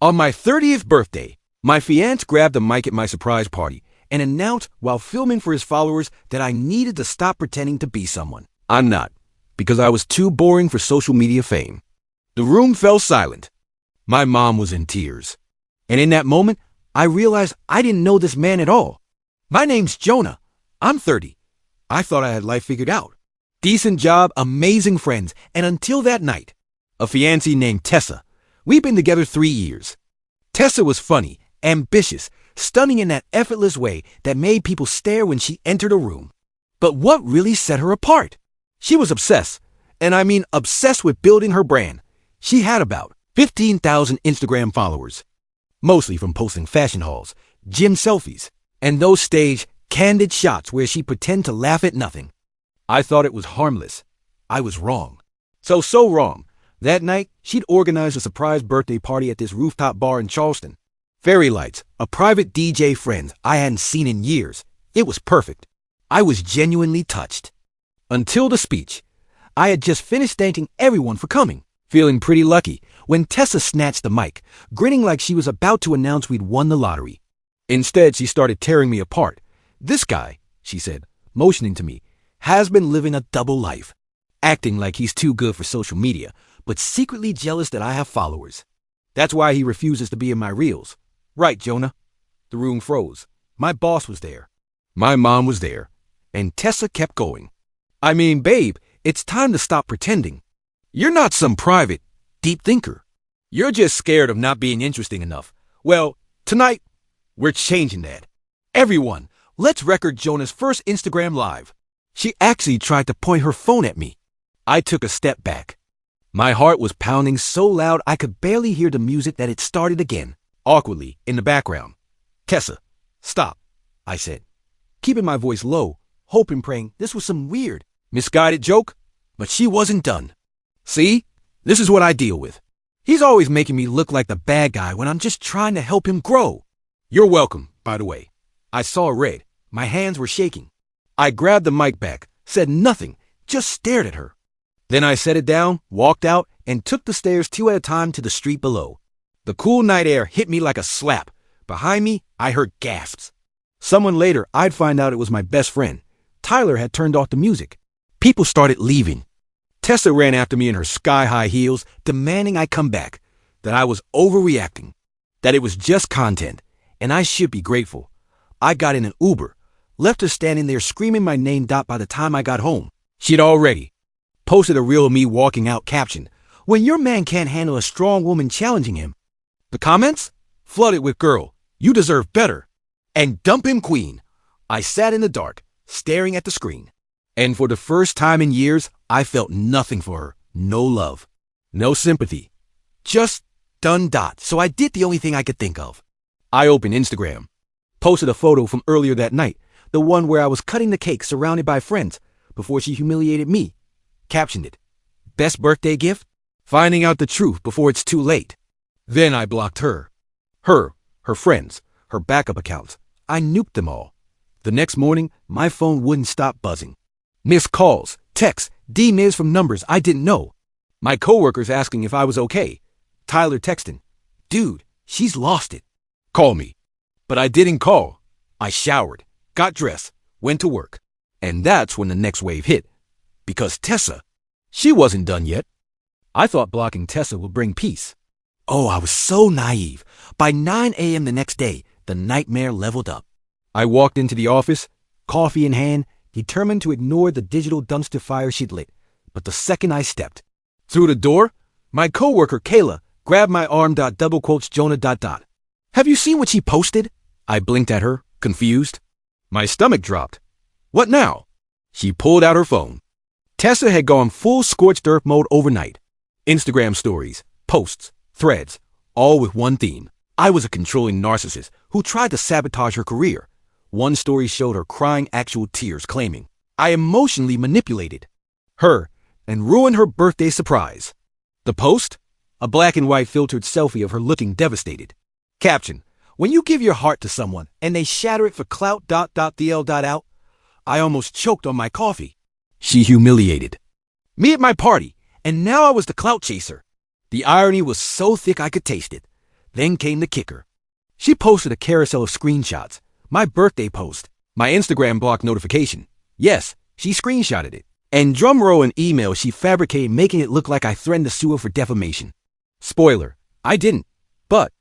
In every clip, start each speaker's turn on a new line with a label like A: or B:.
A: On my 30th birthday, my fiancé grabbed the mic at my surprise party and announced while filming for his followers that I needed to stop pretending to be someone I'm not, because I was too boring for social media fame. The room fell silent. My mom was in tears. And in that moment, I realized I didn't know this man at all. My name's Jonah. I'm 30. I thought I had life figured out. Decent job, amazing friends, and until that night, a fiancée named Tessa. We've been together 3 years. Tessa was funny, ambitious, stunning in that effortless way that made people stare when she entered a room. But what really set her apart? She was obsessed, and I mean obsessed with building her brand. She had about 15,000 Instagram followers, mostly from posting fashion hauls, gym selfies, and those staged, candid shots where she pretended to laugh at nothing. I thought it was harmless. I was wrong. So wrong. That night, she'd organized a surprise birthday party at this rooftop bar in Charleston. Fairy lights, a private DJ friend I hadn't seen in years. It was perfect. I was genuinely touched. Until the speech. I had just finished thanking everyone for coming, feeling pretty lucky, when Tessa snatched the mic, grinning like she was about to announce we'd won the lottery. Instead, she started tearing me apart. This guy, she said, motioning to me, has been living a double life, acting like he's too good for social media, but secretly jealous that I have followers. That's why he refuses to be in my reels. Right, Jonah. The room froze. My boss was there. My mom was there. And Tessa kept going. I mean, babe, it's time to stop pretending. You're not some private, deep thinker. You're just scared of not being interesting enough. Well, tonight, we're changing that. Everyone, let's record Jonah's first Instagram Live. She actually tried to point her phone at me. I took a step back. My heart was pounding so loud I could barely hear the music that it started again, awkwardly, in the background. Tessa, stop, I said, keeping my voice low, hoping, praying this was some weird, misguided joke, but she wasn't done. See, this is what I deal with. He's always making me look like the bad guy when I'm just trying to help him grow. You're welcome, by the way. I saw red. My hands were shaking. I grabbed the mic back, said nothing, just stared at her. Then I set it down, walked out, and took the stairs 2 at a time to the street below. The cool night air hit me like a slap. Behind me, I heard gasps. Someone later, I'd find out it was my best friend. Tyler had turned off the music. People started leaving. Tessa ran after me in her sky-high heels, demanding I come back, that I was overreacting, that it was just content, and I should be grateful. I got in an Uber, left her standing there screaming my name by the time I got home. She'd already posted a reel of me walking out captioned, "When your man can't handle a strong woman challenging him." The comments? Flooded with "Girl, you deserve better," and "Dump him, queen." I sat in the dark, staring at the screen. And for the first time in years, I felt nothing for her. No love. No sympathy. Just done. So I did the only thing I could think of. I opened Instagram. Posted a photo from earlier that night, the one where I was cutting the cake surrounded by friends, before she humiliated me. Captioned it, "Best birthday gift? Finding out the truth before it's too late." Then I blocked her. Her friends, her backup accounts. I nuked them all. The next morning, my phone wouldn't stop buzzing. Missed calls, texts, DMs from numbers I didn't know. My coworkers asking if I was okay. Tyler texting, "Dude, she's lost it. Call me." But I didn't call. I showered, got dressed, went to work. And that's when the next wave hit. Because Tessa, she wasn't done yet. I thought blocking Tessa would bring peace. Oh, I was so naive. By 9 a.m. the next day, the nightmare leveled up. I walked into the office, coffee in hand, determined to ignore the digital dumpster fire she'd lit. But the second I stepped through the door, my coworker Kayla grabbed my arm. Double quotes Jonah. "Have you seen what she posted?" I blinked at her, confused. My stomach dropped. "What now?" She pulled out her phone. Tessa had gone full scorched earth mode overnight. Instagram stories, posts, threads, all with one theme. I was a controlling narcissist who tried to sabotage her career. One story showed her crying actual tears, claiming I emotionally manipulated her and ruined her birthday surprise. The post? A black and white filtered selfie of her looking devastated. Caption, "When you give your heart to someone and they shatter it for clout. Out. I almost choked on my coffee." She humiliated me at my party, and now I was the clout chaser. The irony was so thick I could taste it. Then came the kicker. She posted a carousel of screenshots. My birthday post. My Instagram block notification. Yes, she screenshotted it. And drumroll an email she fabricated making it look like I threatened to sue her for defamation. Spoiler, I didn't. But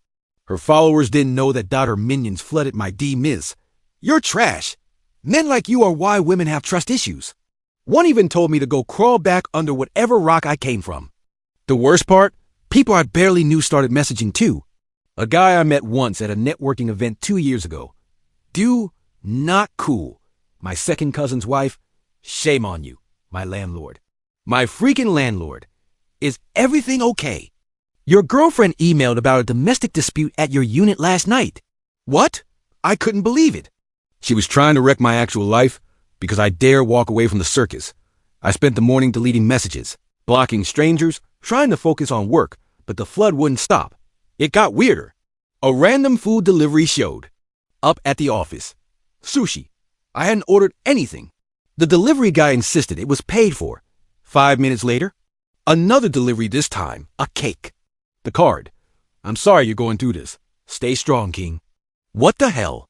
A: her followers didn't know that her minions flooded my DMs. You're trash. Men like you are why women have trust issues. One even told me to go crawl back under whatever rock I came from. The worst part? People I barely knew started messaging too. A guy I met once at a networking event 2 years ago. Dude, not cool. My second cousin's wife, shame on you, my landlord. My freaking landlord. Is everything okay? Your girlfriend emailed about a domestic dispute at your unit last night. What? I couldn't believe it. She was trying to wreck my actual life because I dare walk away from the circus. I spent the morning deleting messages, blocking strangers, trying to focus on work, but the flood wouldn't stop. It got weirder. A random food delivery showed up at the office. Sushi. I hadn't ordered anything. The delivery guy insisted it was paid for. 5 minutes later, another delivery, this time, a cake. The card. I'm sorry you're going through this. Stay strong, King. What the hell?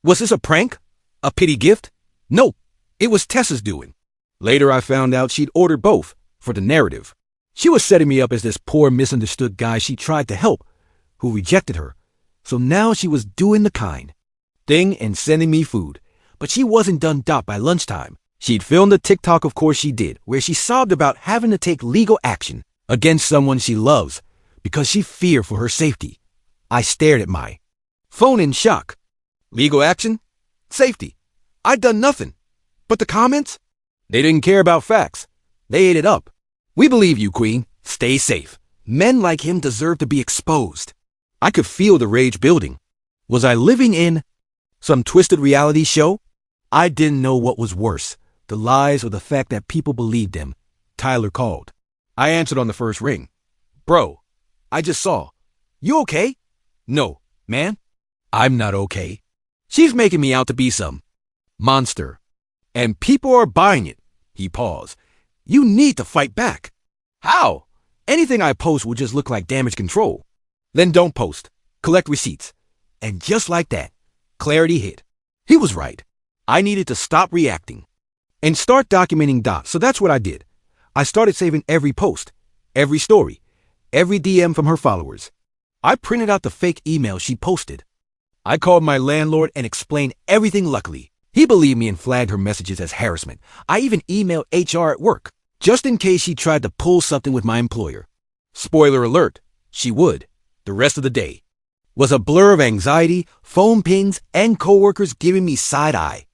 A: Was this a prank? A pity gift? Nope. It was Tessa's doing. Later I found out she'd ordered both for the narrative. She was setting me up as this poor misunderstood guy she tried to help, who rejected her. So now she was doing the kind thing and sending me food. But she wasn't done by lunchtime. She'd filmed a TikTok, of course she did, where she sobbed about having to take legal action against someone she loves because she feared for her safety. I stared at my phone in shock. Legal action? Safety. I'd done nothing. But the comments? They didn't care about facts. They ate it up. We believe you, Queen. Stay safe. Men like him deserve to be exposed. I could feel the rage building. Was I living in some twisted reality show? I didn't know what was worse, the lies or the fact that people believed them. Tyler called. I answered on the first ring. Bro, I just saw. You okay? No, man. I'm not okay. She's making me out to be some monster. And people are buying it. He paused. You need to fight back. How? Anything I post will just look like damage control. Then don't post. Collect receipts. And just like that, clarity hit. He was right. I needed to stop reacting and start documenting dots. So that's what I did. I started saving every post, every story, every DM from her followers. I printed out the fake email she posted. I called my landlord and explained everything. Luckily, he believed me and flagged her messages as harassment. I even emailed HR at work, just in case she tried to pull something with my employer. Spoiler alert, she would. The rest of the day was a blur of anxiety, phone pings, and coworkers giving me side eye.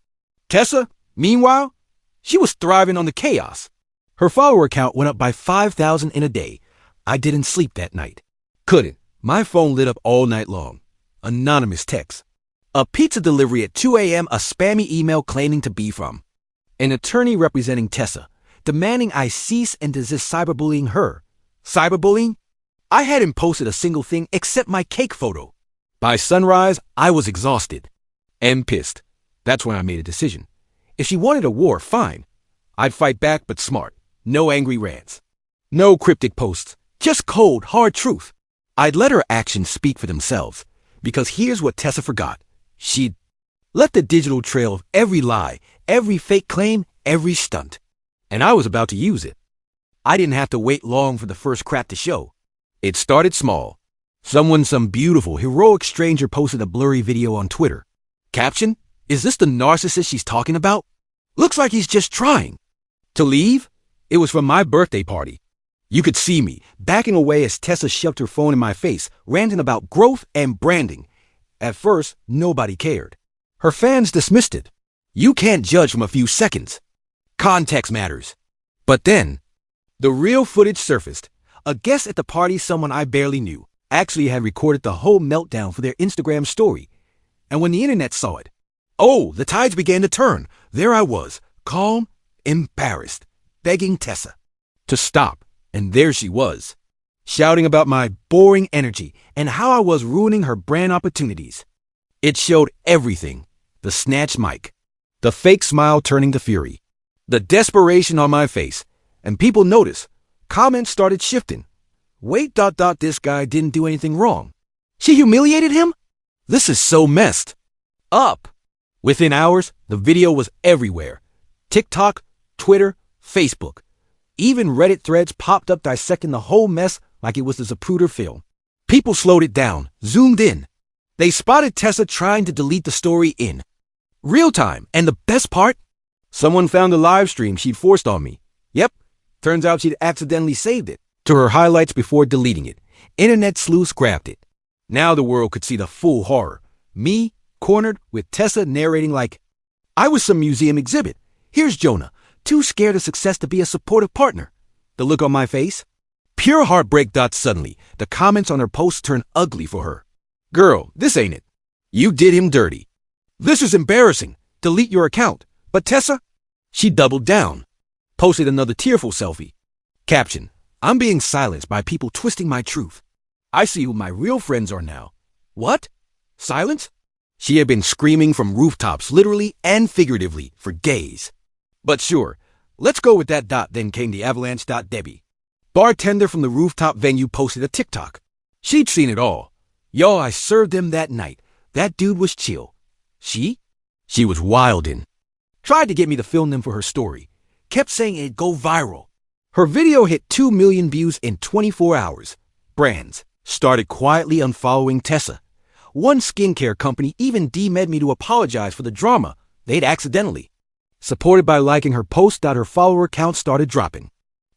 A: Tessa, meanwhile, she was thriving on the chaos. Her follower count went up by 5,000 in a day. I didn't sleep that night. Couldn't. My phone lit up all night long. Anonymous text. A pizza delivery at 2 a.m., a spammy email claiming to be from an attorney representing Tessa, demanding I cease and desist cyberbullying her. Cyberbullying? I hadn't posted a single thing except my cake photo. By sunrise, I was exhausted and pissed. That's when I made a decision. If she wanted a war, fine. I'd fight back, but smart. No angry rants. No cryptic posts. Just cold, hard truth. I'd let her actions speak for themselves. Because here's what Tessa forgot. She'd left a digital trail of every lie, every fake claim, every stunt. And I was about to use it. I didn't have to wait long for the first crap to show. It started small. Some beautiful, heroic stranger posted a blurry video on Twitter. Caption, is this the narcissist she's talking about? Looks like he's just trying. To leave? It was from my birthday party. You could see me, backing away as Tessa shoved her phone in my face, ranting about growth and branding. At first, nobody cared. Her fans dismissed it. You can't judge from a few seconds. Context matters. But then, the real footage surfaced. A guest at the party, someone I barely knew, actually had recorded the whole meltdown for their Instagram story. And when the internet saw it, the tides began to turn. There I was, calm, embarrassed, begging Tessa to stop. And there she was, shouting about my boring energy and how I was ruining her brand opportunities. It showed everything. The snatched mic, the fake smile turning to fury, the desperation on my face. And people noticed. Comments started shifting. Wait, this guy didn't do anything wrong. She humiliated him? This is so messed up. Within hours, the video was everywhere. TikTok, Twitter, Facebook. Even Reddit threads popped up dissecting the whole mess like it was the Zapruder film. People slowed it down, zoomed in. They spotted Tessa trying to delete the story in real time. And the best part? Someone found a live stream she'd forced on me. Yep, turns out she'd accidentally saved it to her highlights before deleting it. Internet sleuths grabbed it. Now the world could see the full horror. Me, cornered, with Tessa narrating like I was some museum exhibit. Here's Jonah, too scared of success to be a supportive partner. The look on my face? Pure heartbreak. Suddenly, the comments on her posts turned ugly for her. Girl, this ain't it. You did him dirty. This is embarrassing. Delete your account. But Tessa? She doubled down. Posted another tearful selfie. Caption, I'm being silenced by people twisting my truth. I see who my real friends are now. What? Silence? She had been screaming from rooftops, literally and figuratively, for days. But sure, let's go with that. Then came the avalanche. Debbie, bartender from the rooftop venue, posted a TikTok. She'd seen it all. Yo, I served them that night. That dude was chill. She was wildin'. Tried to get me to film them for her story. Kept saying it'd go viral. Her video hit 2 million views in 24 hours. Brands started quietly unfollowing Tessa. One skincare company even DM'd me to apologize for the drama they'd accidentally supported by liking her post. Her follower count started dropping.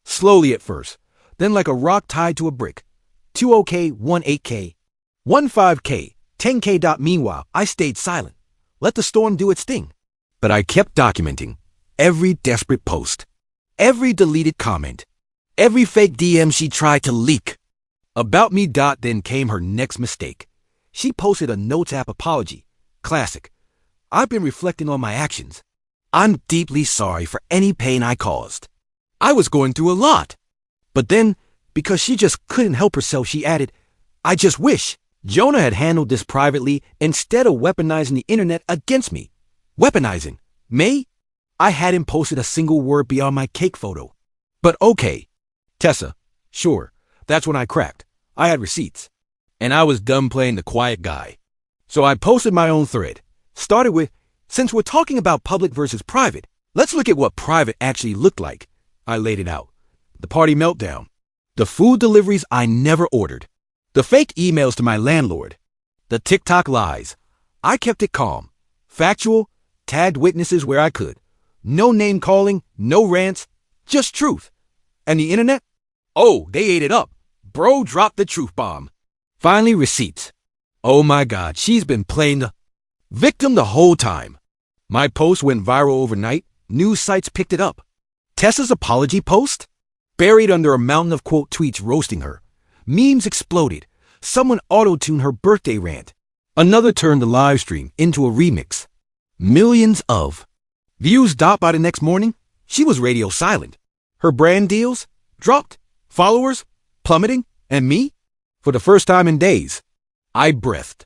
A: Slowly at first, then like a rock tied to a brick. 20K, 18K, 15K, 10K. Meanwhile, I stayed silent. Let the storm do its thing. But I kept documenting every desperate post, every deleted comment, every fake DM she tried to leak. About me. Then came her next mistake. She posted a Notes app apology. Classic. I've been reflecting on my actions. I'm deeply sorry for any pain I caused. I was going through a lot. But then, because she just couldn't help herself, she added, I just wish Jonah had handled this privately instead of weaponizing the internet against me. Weaponizing? Me? I hadn't posted a single word beyond my cake photo. But okay. Tessa, sure, that's when I cracked. I had receipts. And I was done playing the quiet guy. So I posted my own thread. Started with, since we're talking about public versus private, let's look at what private actually looked like. I laid it out. The party meltdown. The food deliveries I never ordered. The fake emails to my landlord. The TikTok lies. I kept it calm. Factual, tagged witnesses where I could. No name calling, no rants, just truth. And the internet? Oh, they ate it up. Bro dropped the truth bomb. Finally, receipts. Oh my God, she's been playing the victim the whole time. My post went viral overnight. News sites picked it up. Tessa's apology post? Buried under a mountain of quote tweets roasting her. Memes exploded. Someone auto-tuned her birthday rant. Another turned the live stream into a remix. Millions of views. By the next morning, she was radio silent. Her brand deals dropped. Followers plummeting. And me? For the first time in days, I breathed.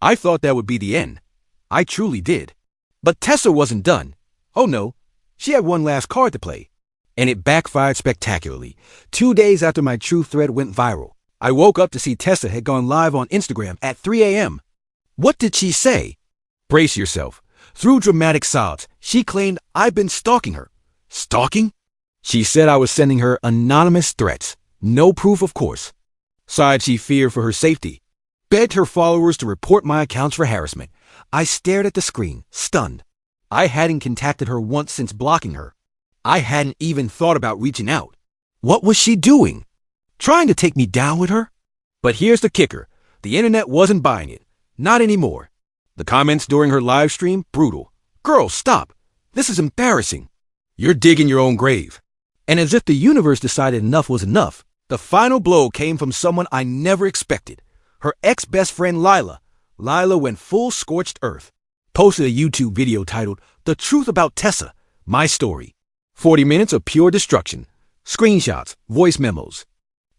A: I thought that would be the end. I truly did. But Tessa wasn't done. Oh no, she had one last card to play. And it backfired spectacularly. 2 days after my truth thread went viral, I woke up to see Tessa had gone live on Instagram at 3 a.m. What did she say? Brace yourself. Through dramatic sobs, she claimed I'd been stalking her. Stalking? She said I was sending her anonymous threats. No proof, of course. Sighed she feared for her safety. Begged her followers to report my accounts for harassment. I stared at the screen, stunned. I hadn't contacted her once since blocking her. I hadn't even thought about reaching out. What was she doing? Trying to take me down with her? But here's the kicker. The internet wasn't buying it. Not anymore. The comments during her live stream, brutal. Girl, stop. This is embarrassing. You're digging your own grave. And as if the universe decided enough was enough, the final blow came from someone I never expected. Her ex-best friend Lila. Lila went full scorched earth. Posted a YouTube video titled, The Truth About Tessa, My Story. 40 minutes of pure destruction. Screenshots, voice memos.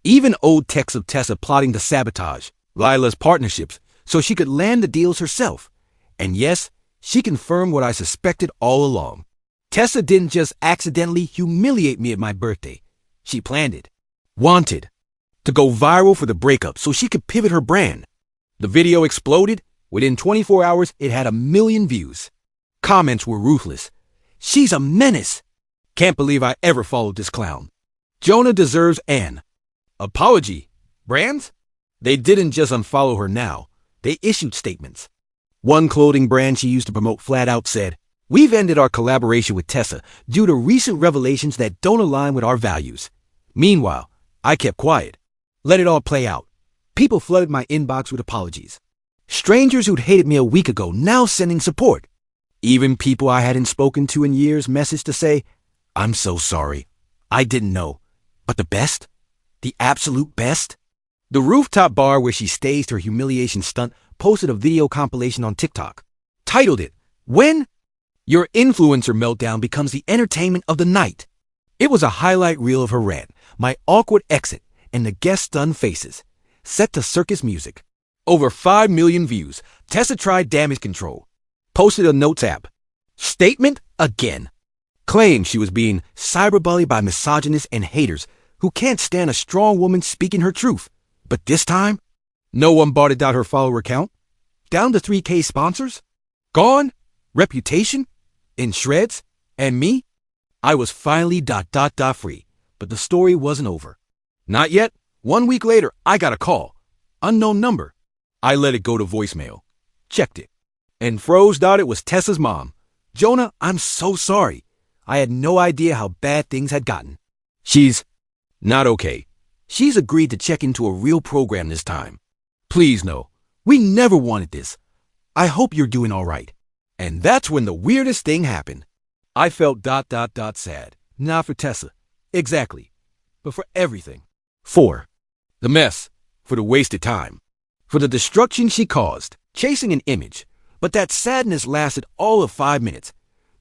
A: Even old texts of Tessa plotting to sabotage Lila's partnerships so she could land the deals herself. And yes, she confirmed what I suspected all along. Tessa didn't just accidentally humiliate me at my birthday. She planned it. Wanted to go viral for the breakup so she could pivot her brand. The video exploded. Within 24 hours, it had 1 million views. Comments were ruthless. She's a menace. Can't believe I ever followed this clown. Jonah deserves an apology. Brands? They didn't just unfollow her now. They issued statements. One clothing brand she used to promote flat out said, "We've ended our collaboration with Tessa due to recent revelations that don't align with our values." Meanwhile, I kept quiet. Let it all play out. People flooded my inbox with apologies. Strangers who'd hated me a week ago now sending support. Even people I hadn't spoken to in years messaged to say, "I'm so sorry. I didn't know." But the best? The absolute best? The rooftop bar where she staged her humiliation stunt posted a video compilation on TikTok. Titled it, "When Your Influencer Meltdown Becomes the Entertainment of the Night." It was a highlight reel of her rant, my awkward exit, and the guest stunned faces, set to circus music. Over 5 million views. Tessa tried damage control. Posted a notes app. Statement again. Claimed she was being cyberbullied by misogynists and haters who can't stand a strong woman speaking her truth. But this time, no one bartered out her follower count. Down to 3K sponsors. Gone. Reputation. In shreds. And me? I was finally free. But the story wasn't over. Not yet. 1 week later, I got a call. Unknown number. I let it go to voicemail. Checked it. And froze out it was Tessa's mom. "Jonah, I'm so sorry. I had no idea how bad things had gotten. She's not okay. She's agreed to check into a real program this time. Please know, we never wanted this. I hope you're doing all right." And that's when the weirdest thing happened. I felt sad. Not for Tessa. Exactly. But for everything. For the mess. For the wasted time. For the destruction she caused. Chasing an image. But that sadness lasted all of 5 minutes.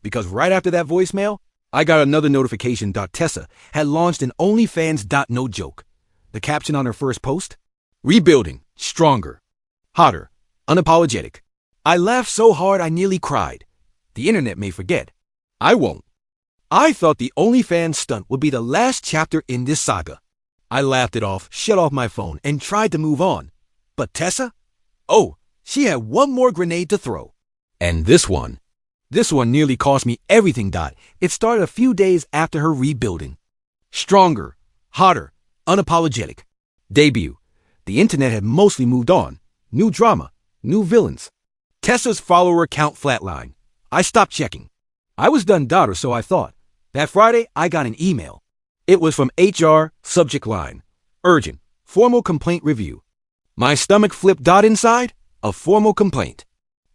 A: Because right after that voicemail, I got another notification. Tessa had launched an OnlyFans. No joke. The caption on her first post? "Rebuilding. Stronger. Hotter. Unapologetic." I laughed so hard I nearly cried. The internet may forget. I won't. I thought the OnlyFans stunt would be the last chapter in this saga. I laughed it off, shut off my phone, and tried to move on. But Tessa? Oh, she had one more grenade to throw. And this one nearly cost me everything. It started a few days after her rebuilding. Stronger, hotter, unapologetic. Debut. The internet had mostly moved on. New drama, new villains. Tessa's follower count flatlined. I stopped checking. I was done, or so I thought. That Friday, I got an email. It was from HR, subject line, "Urgent, formal complaint review." My stomach flipped. Inside, a formal complaint.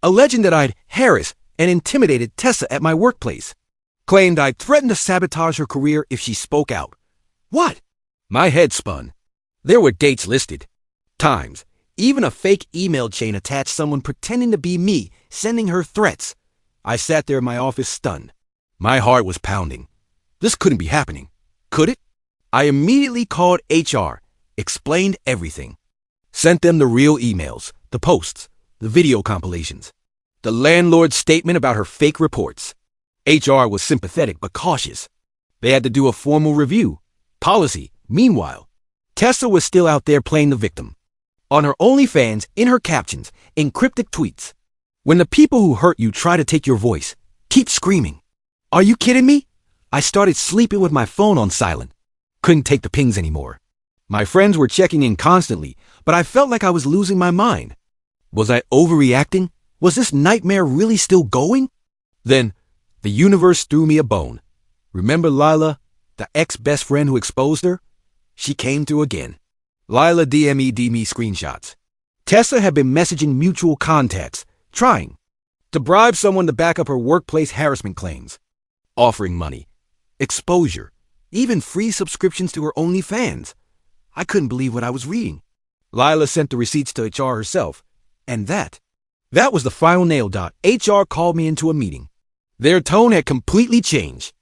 A: Alleging that I'd harassed and intimidated Tessa at my workplace. Claimed I'd threatened to sabotage her career if she spoke out. What? My head spun. There were dates listed. Times. Even a fake email chain attached someone pretending to be me, sending her threats. I sat there in my office stunned. My heart was pounding. This couldn't be happening. Could it? I immediately called HR, explained everything. Sent them the real emails, the posts, the video compilations, the landlord's statement about her fake reports. HR was sympathetic but cautious. They had to do a formal review. Policy. Meanwhile, Tessa was still out there playing the victim. On her OnlyFans, in her captions, in cryptic tweets. When the people who hurt you try to take your voice, keep screaming. Are you kidding me? I started sleeping with my phone on silent. Couldn't take the pings anymore. My friends were checking in constantly, but I felt like I was losing my mind. Was I overreacting? Was this nightmare really still going? Then, the universe threw me a bone. Remember Lila, the ex-best friend who exposed her? She came through again. Lila DM'd me screenshots. Tessa had been messaging mutual contacts, trying to bribe someone to back up her workplace harassment claims. Offering money, exposure, even free subscriptions to her OnlyFans. I couldn't believe what I was reading. Lila sent the receipts to HR herself. And that was the final nail. HR called me into a meeting. Their tone had completely changed.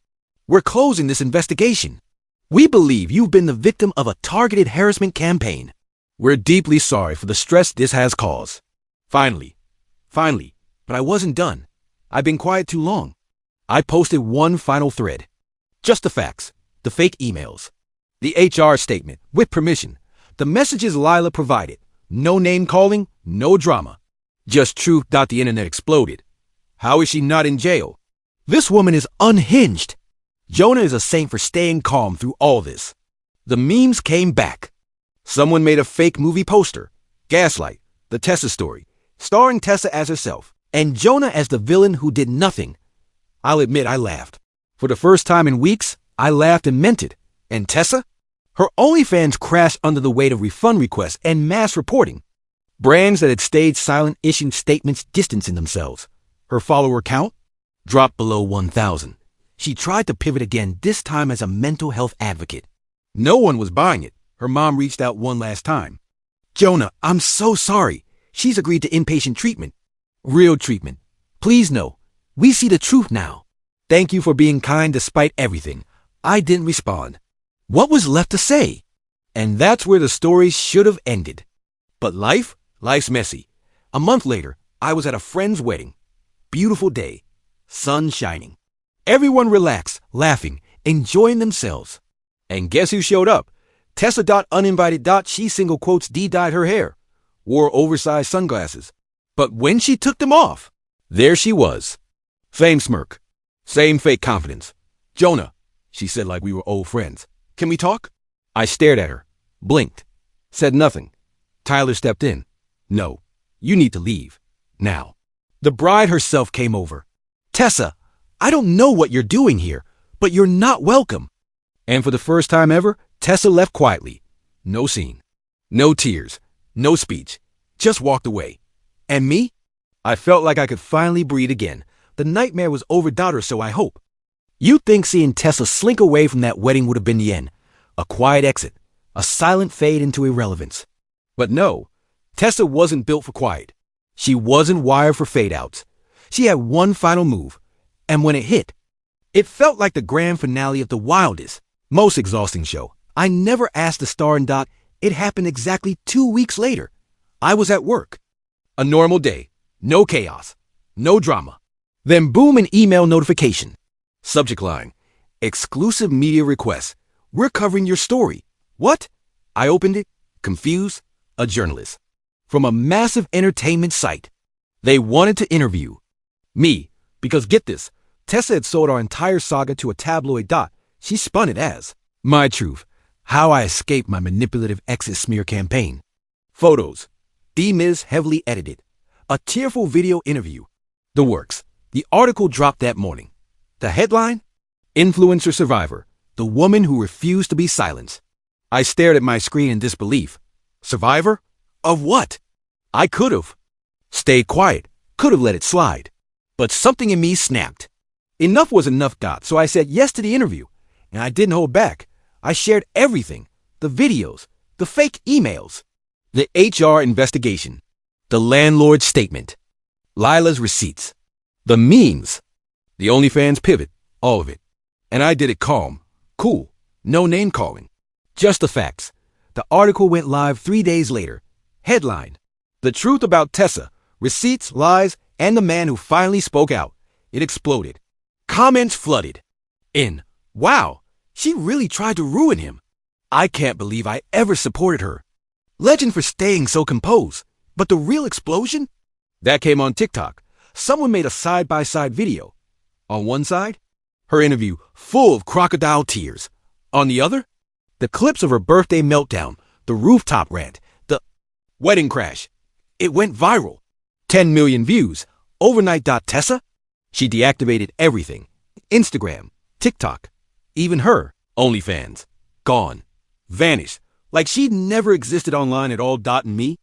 A: "We're closing this investigation. We believe you've been the victim of a targeted harassment campaign. We're deeply sorry for the stress this has caused." Finally, but I wasn't done. I've been quiet too long. I posted one final thread. Just the facts, the fake emails, the HR statement, with permission, the messages Lila provided, no name calling, no drama. Just truth. The internet exploded. How is she not in jail? This woman is unhinged. Jonah is a saint for staying calm through all this. The memes came back. Someone made a fake movie poster, Gaslight, the Tessa story, starring Tessa as herself, and Jonah as the villain who did nothing. I'll admit I laughed. For the first time in weeks, I laughed and meant it. And Tessa? Her OnlyFans crashed under the weight of refund requests and mass reporting. Brands that had stayed silent issued statements distancing themselves. Her follower count dropped below 1,000. She tried to pivot again, this time as a mental health advocate. No one was buying it. Her mom reached out one last time. Jonah, I'm so sorry. She's agreed to inpatient treatment. Real treatment. Please know, we see the truth now. Thank you for being kind despite everything. I didn't respond. What was left to say? And that's where the story should have ended. But life's messy. A month later, I was at a friend's wedding. Beautiful day. Sun shining. Everyone relaxed, laughing, enjoying themselves. And guess who showed up? Tessa. Uninvited. She single quotes D-dyed her hair. Wore oversized sunglasses. But when she took them off, there she was. Same smirk. Same fake confidence. Jonah, she said like we were old friends. Can we talk? I stared at her, blinked, said nothing. Tyler stepped in. No, you need to leave. Now. The bride herself came over. Tessa, I don't know what you're doing here, but you're not welcome. And for the first time ever, Tessa left quietly. No scene. No tears. No speech. Just walked away. And me? I felt like I could finally breathe again. The nightmare was over, or so I hope. You'd think seeing Tessa slink away from that wedding would have been the end. A quiet exit. A silent fade into irrelevance. But no, Tessa wasn't built for quiet. She wasn't wired for fade-outs. She had one final move. And when it hit, it felt like the grand finale of the wildest, most exhausting show. I never asked the star and Doc. It happened exactly 2 weeks later. I was at work. A normal day. No chaos. No drama. Then boom, an email notification. Subject line. Exclusive media request. We're covering your story. What? I opened it, confused. A journalist. From a massive entertainment site. They wanted to interview me. Because get this, Tessa had sold our entire saga to a tabloid. She spun it as my truth. How I escaped my manipulative exit smear campaign. Photos. D-Miz heavily edited. A tearful video interview. The works. The article dropped that morning. The headline? Influencer survivor. The woman who refused to be silenced. I stared at my screen in disbelief. Survivor? Of what? I could have stayed quiet. Could have let it slide. But something in me snapped. Enough was enough. So I said yes to the interview. And I didn't hold back. I shared everything. The videos. The fake emails. The HR investigation. The landlord's statement. Lila's receipts. The memes. The OnlyFans pivot. All of it. And I did it calm. Cool. No name calling. Just the facts. The article went live 3 days later. Headline. The truth about Tessa. Receipts, lies, and the man who finally spoke out. It exploded. Comments flooded. Wow, she really tried to ruin him. I can't believe I ever supported her. Legend for staying so composed. But the real explosion? That came on TikTok. Someone made a side-by-side video. On one side, her interview full of crocodile tears. On the other, the clips of her birthday meltdown, the rooftop rant, the wedding crash. It went viral. 10 million views. Overnight. Tessa? She deactivated everything. Instagram, TikTok, even her OnlyFans. Gone. Vanished. Like she'd never existed online at all. And me?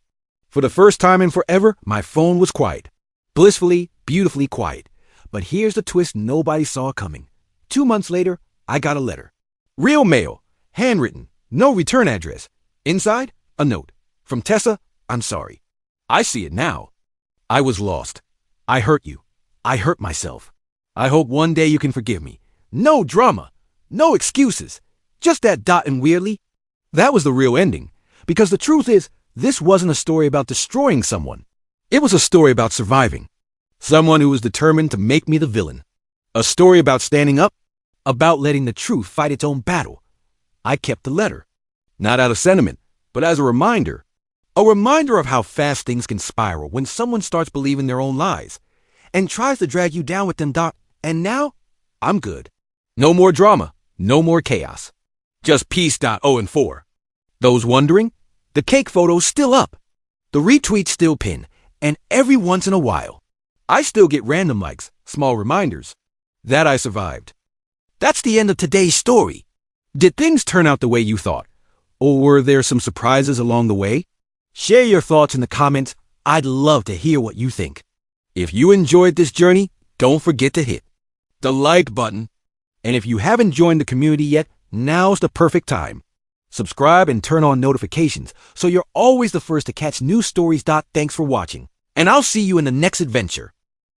A: For the first time in forever, my phone was quiet. Blissfully, beautifully quiet. But here's the twist nobody saw coming. 2 months later, I got a letter. Real mail. Handwritten. No return address. Inside, a note. From Tessa, I'm sorry. I see it now. I was lost. I hurt you. I hurt myself. I hope one day you can forgive me. No drama. No excuses. Just that. And weirdly, that was the real ending. Because the truth is, this wasn't a story about destroying someone. It was a story about surviving. Someone who was determined to make me the villain. A story about standing up. About letting the truth fight its own battle. I kept the letter. Not out of sentiment, but as a reminder. A reminder of how fast things can spiral when someone starts believing their own lies and tries to drag you down with them. And now, I'm good. No more drama, no more chaos. Just peace. 0 and 4. Those wondering, the cake photo's still up. The retweet's still pinned, and every once in a while, I still get random likes, small reminders that I survived. That's the end of today's story. Did things turn out the way you thought? Or were there some surprises along the way? Share your thoughts in the comments. I'd love to hear what you think. If you enjoyed this journey, don't forget to hit the like button. And if you haven't joined the community yet, now's the perfect time. Subscribe and turn on notifications so you're always the first to catch new stories. Thanks for watching, and I'll see you in the next adventure.